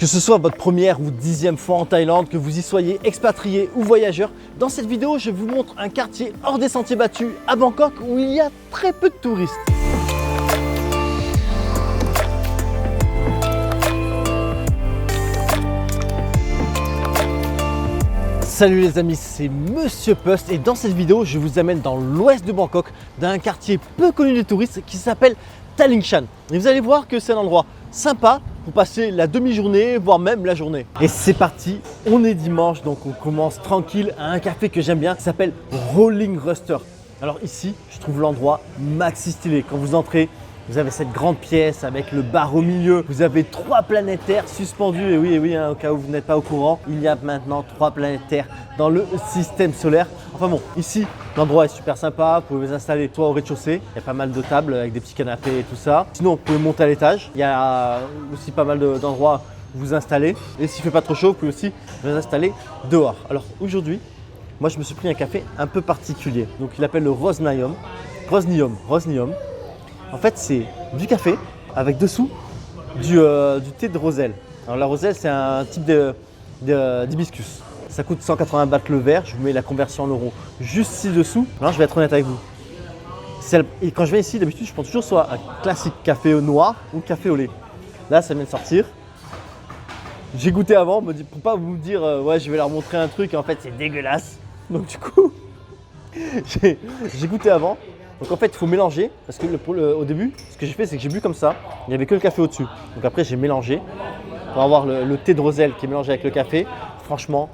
Que ce soit votre première ou 10e fois en Thaïlande, que vous y soyez expatrié ou voyageur, dans cette vidéo, je vous montre un quartier hors des sentiers battus à Bangkok où il y a très peu de touristes. Salut les amis, c'est Monsieur Pust et dans cette vidéo, je vous amène dans l'ouest de Bangkok, dans un quartier peu connu des touristes qui s'appelle Ta Linh Chan. Et vous allez voir que c'est un endroit sympa pour passer la demi-journée, voire même la journée. Et c'est parti, on est dimanche, donc on commence tranquille à un café que j'aime bien qui s'appelle Rolling Rooster. Alors ici, je trouve l'endroit maxi stylé. Quand vous entrez, vous avez cette grande pièce avec le bar au milieu. Vous avez 3 planètes Terre suspendues. Et oui, hein, au cas où vous n'êtes pas au courant, il y a maintenant 3 planètes Terre dans le système solaire. Enfin bon, ici, l'endroit est super sympa. Vous pouvez vous installer soit au rez-de-chaussée. Il y a pas mal de tables avec des petits canapés et tout ça. Sinon, vous pouvez monter à l'étage. Il y a aussi pas mal d'endroits où vous installer. Et s'il ne fait pas trop chaud, vous pouvez aussi vous installer dehors. Alors aujourd'hui, moi, je me suis pris un café un peu particulier. Donc, il appelle le Rosnium. En fait, c'est du café avec dessous du thé de roselle. Alors la roselle, c'est un type d'hibiscus. Ça coûte 180 bahts le verre. Je vous mets la conversion en euros juste ci-dessous. Alors, je vais être honnête avec vous. Et quand je viens ici, d'habitude, je prends toujours soit un classique café au noir ou café au lait. Là, ça vient de sortir. J'ai goûté avant, pour pas vous dire ouais, je vais leur montrer un truc et en fait, c'est dégueulasse. Donc du coup, j'ai goûté avant. Donc en fait, il faut mélanger parce que au début, ce que j'ai fait, c'est que j'ai bu comme ça. Il n'y avait que le café au-dessus. Donc après, j'ai mélangé pour avoir le thé de roselle qui est mélangé avec le café. Franchement,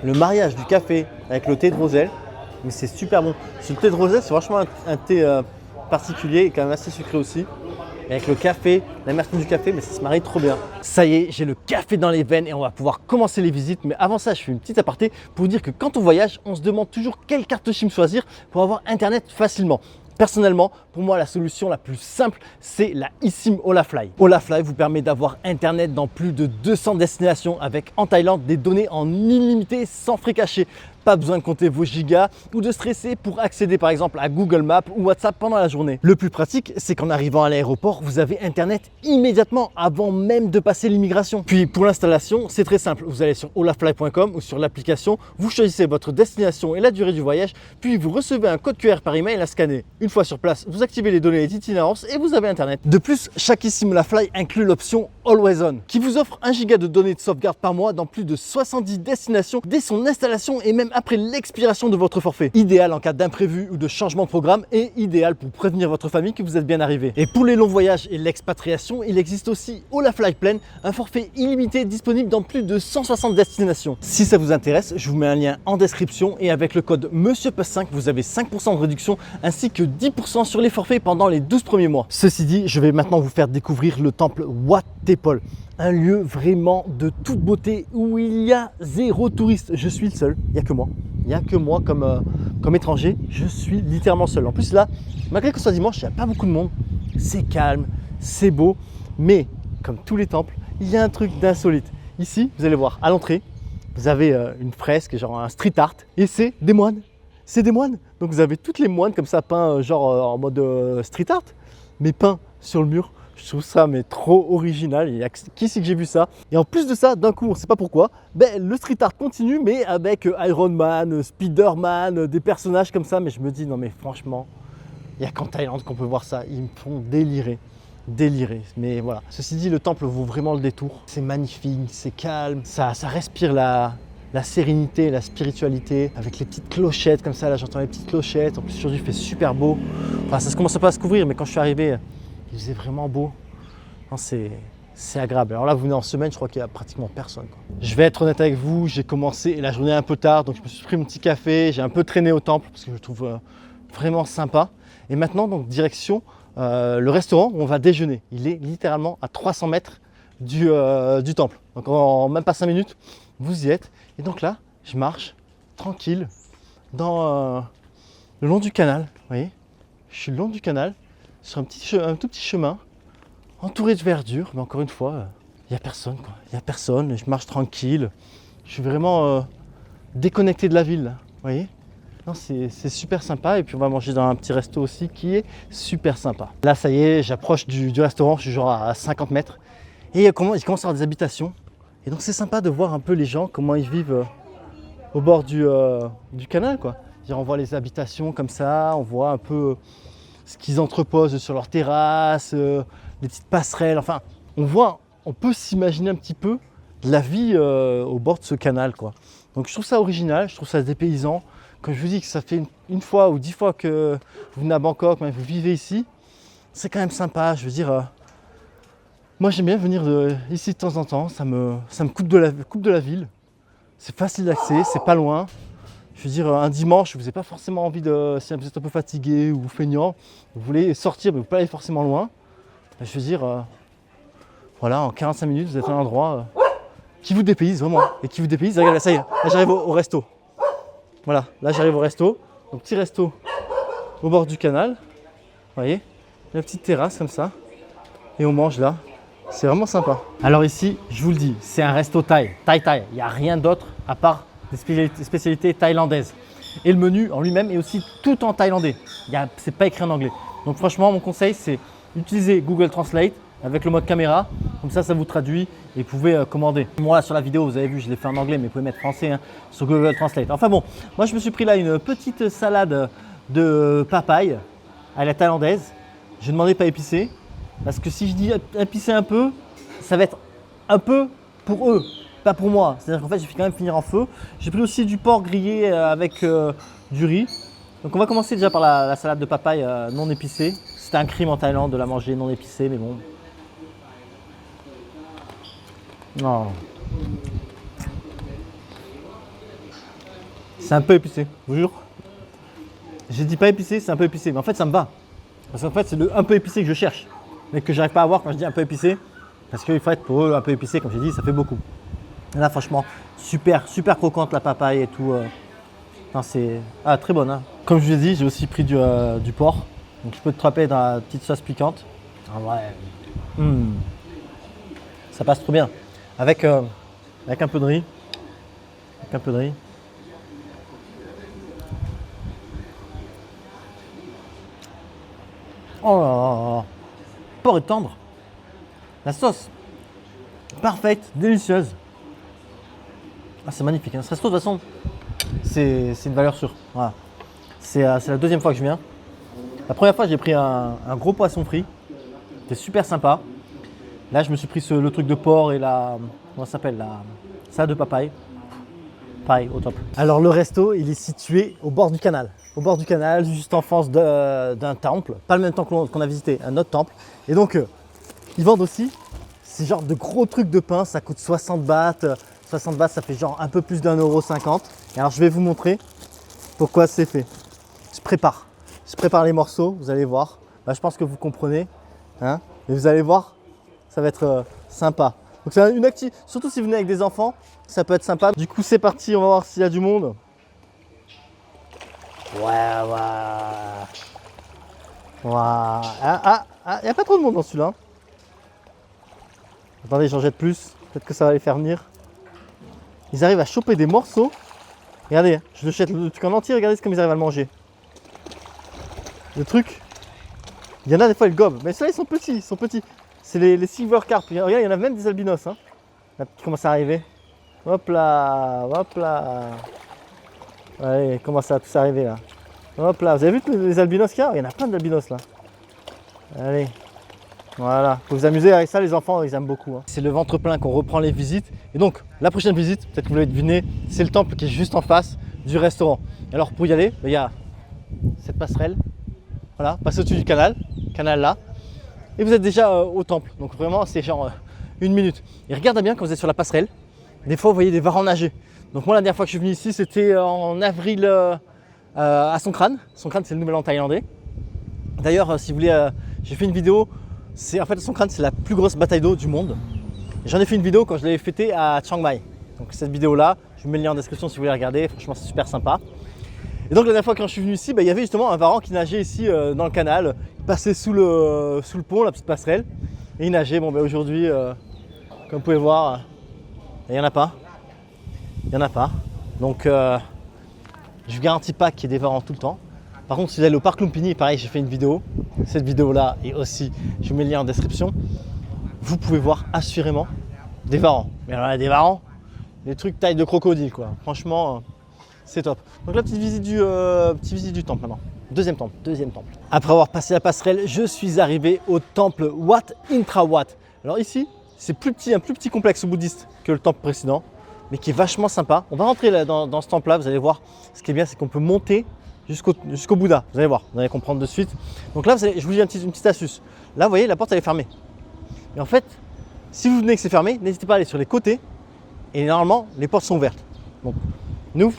le mariage du café avec le thé de roselle, mais c'est super bon. Ce thé de roselle, c'est franchement un thé particulier et quand même assez sucré aussi. Et avec le café, l'amertume du café, mais ça se marie trop bien. Ça y est, j'ai le café dans les veines et on va pouvoir commencer les visites. Mais avant ça, je fais une petite aparté pour vous dire que quand on voyage, on se demande toujours quelle carte SIM choisir pour avoir Internet facilement. Personnellement, pour moi, la solution la plus simple, c'est la eSIM Holafly. Holafly vous permet d'avoir Internet dans plus de 200 destinations avec en Thaïlande des données en illimité sans frais cachés. Pas besoin de compter vos gigas ou de stresser pour accéder par exemple à Google Maps ou WhatsApp pendant la journée. Le plus pratique, c'est qu'en arrivant à l'aéroport, vous avez Internet immédiatement avant même de passer l'immigration. Puis pour l'installation, c'est très simple. Vous allez sur holafly.com ou sur l'application, vous choisissez votre destination et la durée du voyage, puis vous recevez un code QR par email à scanner. Une fois sur place, vous activez les données d'itinérance et vous avez Internet. De plus, chaque eSIM Holafly inclut l'option Always On qui vous offre 1 giga de données de sauvegarde par mois dans plus de 70 destinations dès son installation et même après l'expiration de votre forfait. Idéal en cas d'imprévu ou de changement de programme et idéal pour prévenir votre famille que vous êtes bien arrivé. Et pour les longs voyages et l'expatriation, il existe aussi Holafly Plan, un forfait illimité disponible dans plus de 160 destinations. Si ça vous intéresse, je vous mets un lien en description et avec le code MONSIEURPUST5, vous avez 5% de réduction ainsi que 10% sur les forfaits pendant les 12 premiers mois. Ceci dit, je vais maintenant vous faire découvrir le temple Wat Tepol. Un lieu vraiment de toute beauté où il y a 0 touriste. Je suis le seul, il n'y a que moi. Il n'y a que moi comme étranger, je suis littéralement seul. En plus là, malgré que ce soit dimanche, il n'y a pas beaucoup de monde. C'est calme, c'est beau. Mais comme tous les temples, il y a un truc d'insolite. Ici, vous allez voir, à l'entrée, vous avez une fresque, genre un street art. Et c'est des moines. C'est des moines. Donc vous avez toutes les moines comme ça peints en mode street art, mais peints sur le mur. Je trouve ça mais trop original, il y a qu'ici que j'ai vu ça. Et en plus de ça, d'un coup, on ne sait pas pourquoi, le street art continue, mais avec Iron Man, Spider-Man, des personnages comme ça. Mais je me dis, non mais franchement, il n'y a qu'en Thaïlande qu'on peut voir ça. Ils me font délirer. Mais voilà. Ceci dit, le temple vaut vraiment le détour. C'est magnifique, c'est calme, ça respire la sérénité, la spiritualité, avec les petites clochettes comme ça. Là, j'entends les petites clochettes. En plus, aujourd'hui, il fait super beau. Enfin, ça commence pas à se couvrir, mais quand je suis arrivé, il faisait vraiment beau. C'est agréable. Alors là, vous venez en semaine, je crois qu'il n'y a pratiquement personne, quoi. Je vais être honnête avec vous, j'ai commencé la journée un peu tard, donc je me suis pris mon petit café, j'ai un peu traîné au temple parce que je le trouve vraiment sympa. Et maintenant, donc direction le restaurant où on va déjeuner. Il est littéralement à 300 mètres du temple. Donc en même pas 5 minutes, vous y êtes. Et donc là, je marche tranquille le long du canal. Vous voyez, je suis le long du canal, sur un tout petit chemin, entouré de verdure, mais encore une fois, il n'y a personne, quoi. Il n'y a personne, je marche tranquille. Je suis vraiment déconnecté de la ville, là, vous voyez. Non, c'est super sympa. Et puis on va manger dans un petit resto aussi qui est super sympa. Là, ça y est, j'approche du restaurant. Je suis genre à 50 mètres. Et il commence à y avoir des habitations. Et donc c'est sympa de voir un peu les gens, comment ils vivent au bord du canal, quoi. On voit les habitations comme ça, on voit un peu ce qu'ils entreposent sur leur terrasse, les petites passerelles. Enfin, on peut s'imaginer un petit peu la vie au bord de ce canal, quoi. Donc je trouve ça original, je trouve ça dépaysant. Comme je vous dis que ça fait une fois ou 10 fois que vous venez à Bangkok, vous vivez ici, c'est quand même sympa. Je veux dire, moi j'aime bien venir ici de temps en temps, ça me coupe de la ville. C'est facile d'accès, c'est pas loin. Je veux dire, un dimanche, vous n'avez pas forcément envie si vous êtes un peu fatigué ou feignant, vous voulez sortir, mais vous ne pouvez pas aller forcément loin. Je veux dire, voilà, en 45 minutes, vous êtes à un endroit qui vous dépayse vraiment. Et qui vous dépayse, regardez, ça y est, là j'arrive au resto. Voilà, là j'arrive au resto. Donc petit resto au bord du canal. Vous voyez, une petite terrasse comme ça. Et on mange là. C'est vraiment sympa. Alors ici, je vous le dis, c'est un resto thaï. Thaï. Il n'y a rien d'autre à part des spécialités thaïlandaises. Et le menu en lui-même est aussi tout en thaïlandais. C'est pas écrit en anglais. Donc franchement, mon conseil, c'est utiliser Google Translate avec le mode caméra. Comme ça vous traduit et vous pouvez commander. Moi, sur la vidéo, vous avez vu, je l'ai fait en anglais, mais vous pouvez mettre français sur Google Translate. Enfin bon, moi, je me suis pris là une petite salade de papaye à la thaïlandaise. Je demandais pas épicé. Parce que si je dis épicer un peu, ça va être un peu pour eux, pas pour moi. C'est-à-dire qu'en fait, je vais quand même finir en feu. J'ai pris aussi du porc grillé avec du riz. Donc on va commencer déjà par la salade de papaye non épicée. C'était un crime en Thaïlande de la manger non épicée, mais bon. Non. C'est un peu épicé, je vous jure. J'ai dit pas épicé, c'est un peu épicé. Mais en fait, ça me va. Parce qu'en fait, c'est le un peu épicé que je cherche. Mais que j'arrive pas à avoir quand je dis un peu épicé. Parce qu'il faut être pour eux un peu épicé, comme j'ai dit, ça fait beaucoup. Et là, franchement, super croquante la papaye et tout. Non, c'est très bonne. Hein. Comme je vous ai dit, j'ai aussi pris du porc. Donc je peux te tremper dans la petite sauce piquante. En vrai, ça passe trop bien. Avec un peu de riz. Avec un peu de riz. Oh là là là. Le porc est tendre. La sauce, parfaite, délicieuse. Ah, c'est magnifique. Hein. Ce resto, de toute façon, c'est une valeur sûre. Voilà. C'est la deuxième fois que je viens. La première fois, j'ai pris un gros poisson frit. C'était super sympa. Là, je me suis pris le truc de porc et comment ça s'appelle, la salade de papaye. Pareil, au top. Alors, le resto, il est situé au bord du canal. Au bord du canal, juste en face d'un temple. Pas le même temple qu'on a visité, un autre temple. Et donc, ils vendent aussi ces genres de gros trucs de pain. Ça coûte 60 bahts. 60 bahts, ça fait genre un peu plus d'1,50 €. Et alors, je vais vous montrer pourquoi c'est fait. Je prépare les morceaux, vous allez voir. Je pense que vous comprenez. Hein, mais vous allez voir, ça va être sympa. Donc c'est une activité, surtout si vous venez avec des enfants, ça peut être sympa. Du coup, c'est parti, on va voir s'il y a du monde. Ouais. Il n'y a pas trop de monde dans celui-là. Attendez, j'en jette plus. Peut-être que ça va les faire venir. Ils arrivent à choper des morceaux. Regardez, je le jette le truc en entier. Regardez comme ils arrivent à le manger. Le truc, il y en a des fois, ils gobent. Mais ceux-là, ils sont petits. C'est les silver carp. Regarde, il y en a même des albinos. Hein, là, qui commencent à arriver. Hop là. Allez, ils commencent à tous arriver là. Hop là, vous avez vu les albinos qu'il y a? Il y en a plein d'albinos là. Allez. Voilà, faut vous amuser avec ça, les enfants, ils aiment beaucoup. Hein. C'est le ventre plein qu'on reprend les visites. Et donc, la prochaine visite, peut-être que vous l'avez deviné, c'est le temple qui est juste en face du restaurant. Alors, pour y aller, il y a cette passerelle. Voilà, passez au-dessus du canal là. Et vous êtes déjà au temple. Donc, vraiment, c'est genre 1 minute. Et regardez bien quand vous êtes sur la passerelle, des fois, vous voyez des varans nager. Donc, moi, la dernière fois que je suis venu ici, c'était en avril à Songkran. Songkran, c'est le nouvel an thaïlandais. D'ailleurs, si vous voulez, j'ai fait une vidéo. En fait, Songkran, c'est la plus grosse bataille d'eau du monde. J'en ai fait une vidéo quand je l'avais fêtée à Chiang Mai. Donc cette vidéo-là, je vous mets le lien en description si vous voulez la regarder. Franchement, c'est super sympa. Et donc la dernière fois quand je suis venu ici, il y avait justement un varan qui nageait ici dans le canal. Il passait sous le pont, la petite passerelle. Et il nageait. Bon, aujourd'hui, comme vous pouvez voir, il n'y en a pas. Donc Je ne vous garantis pas qu'il y ait des varans tout le temps. Par contre, si vous allez au parc Lumpini, pareil, j'ai fait une vidéo. Cette vidéo-là et aussi, je vous mets le lien en description. Vous pouvez voir assurément des varans. Mais alors là, des varans, des trucs taille de crocodile, quoi. Franchement, c'est top. Donc la petite visite du temple maintenant. Deuxième temple. Après avoir passé la passerelle, je suis arrivé au temple Wat Intra Wat. Alors ici, c'est un plus petit complexe bouddhiste que le temple précédent, mais qui est vachement sympa. On va rentrer là, dans ce temple-là, vous allez voir. Ce qui est bien, c'est qu'on peut monter jusqu'au Bouddha. Vous allez voir, vous allez comprendre de suite. Donc là, je vous dis une petite astuce. Là, vous voyez, la porte, elle est fermée. Et en fait, si vous venez que c'est fermé, n'hésitez pas à aller sur les côtés. Et normalement, les portes sont ouvertes. Donc, ne vous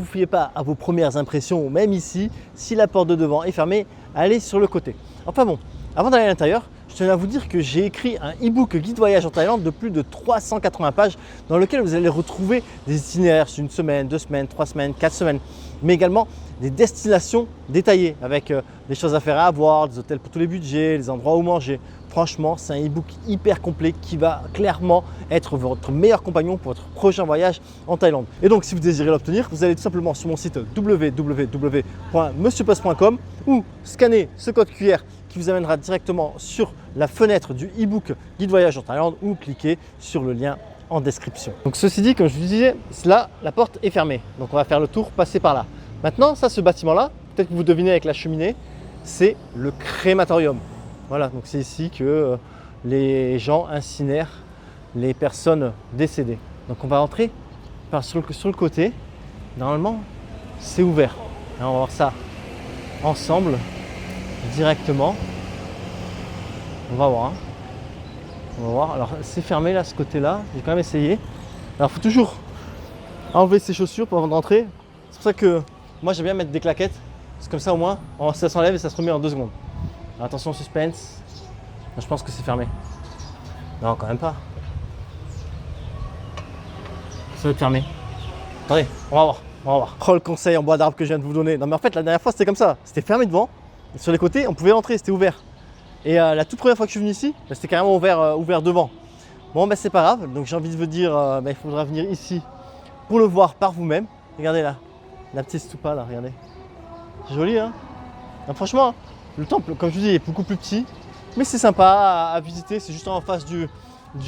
fiez pas à vos premières impressions, même ici. Si la porte de devant est fermée, allez sur le côté. Enfin bon, avant d'aller à l'intérieur, je tenais à vous dire que j'ai écrit un e-book guide voyage en Thaïlande de plus de 380 pages dans lequel vous allez retrouver des itinéraires sur 1 semaine, 2 semaines, 3 semaines, 4 semaines, mais également des destinations détaillées avec des choses à faire et à voir, des hôtels pour tous les budgets, les endroits où manger. Franchement, c'est un e-book hyper complet qui va clairement être votre meilleur compagnon pour votre prochain voyage en Thaïlande. Et donc, si vous désirez l'obtenir, vous allez tout simplement sur mon site www.monsieurpost.com ou scanner ce code QR qui vous amènera directement sur la fenêtre du e-book Guide Voyage en Thaïlande ou cliquez sur le lien en description. Donc ceci dit, comme je vous disais, là, la porte est fermée. Donc on va faire le tour, passer par là. Maintenant, ça, ce bâtiment-là, peut-être que vous devinez avec la cheminée, c'est le crématorium. Voilà, donc c'est ici que les gens incinèrent les personnes décédées. Donc on va entrer sur le côté. Normalement, c'est ouvert. Et on va voir ça ensemble, directement. On va voir. On va voir. Alors c'est fermé là, ce côté-là. J'ai quand même essayé. Alors il faut toujours enlever ses chaussures pour avant d'entrer. C'est pour ça que moi j'aime bien mettre des claquettes. C'est comme ça au moins, ça s'enlève et ça se remet en 2 secondes. Alors, attention, suspense. Je pense que c'est fermé. Non, quand même pas. Ça doit être fermé. Attendez, on va voir. Oh, le conseil en bois d'arbre que je viens de vous donner. Non mais en fait la dernière fois c'était comme ça. C'était fermé devant. Et sur les côtés on pouvait entrer, c'était ouvert. Et la toute première fois que je suis venu ici, c'était carrément ouvert devant. Bon ben c'est pas grave. Donc j'ai envie de vous dire, il faudra venir ici pour le voir par vous-même. Regardez là, la petite stupa là, regardez. C'est joli hein. Non, franchement, le temple, comme je vous dis, est beaucoup plus petit. Mais c'est sympa à visiter, c'est juste en face du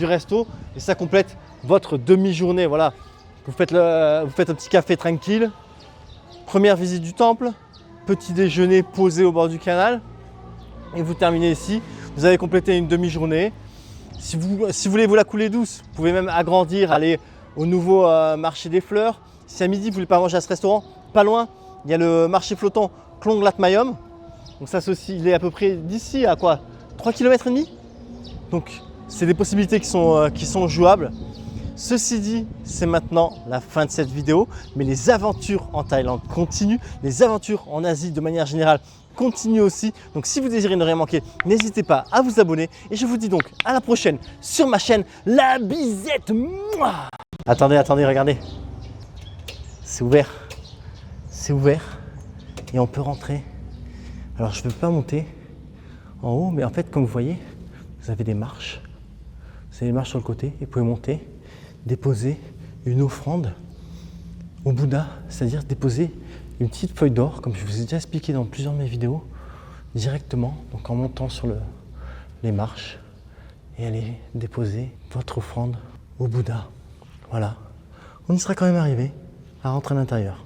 resto. Et ça complète votre demi-journée. Vous faites un petit café tranquille. Première visite du temple. Petit déjeuner posé au bord du canal. Et vous terminez ici. Vous avez complété une demi-journée. Si vous voulez vous la couler douce, vous pouvez même agrandir, aller au nouveau marché des fleurs. Si à midi vous ne voulez pas manger à ce restaurant, pas loin, il y a le marché flottant Klong Lat Mayom. Donc ça c'est aussi, il est à peu près d'ici à quoi, 3 km et demi. Donc c'est des possibilités qui sont jouables. Ceci dit, c'est maintenant la fin de cette vidéo, mais les aventures en Thaïlande continuent, les aventures en Asie de manière générale continuent aussi. Donc si vous désirez ne rien manquer, n'hésitez pas à vous abonner et je vous dis donc à la prochaine sur ma chaîne La Bisette. Mouah. Attendez, regardez. C'est ouvert et on peut rentrer. Alors je ne veux pas monter en haut, mais en fait comme vous voyez, vous avez des marches. Vous avez des marches sur le côté et vous pouvez monter, déposer une offrande au Bouddha, c'est-à-dire déposer une petite feuille d'or, comme je vous ai déjà expliqué dans plusieurs de mes vidéos, directement, donc en montant sur les marches et aller déposer votre offrande au Bouddha. Voilà, on y sera quand même arrivé à rentrer à l'intérieur.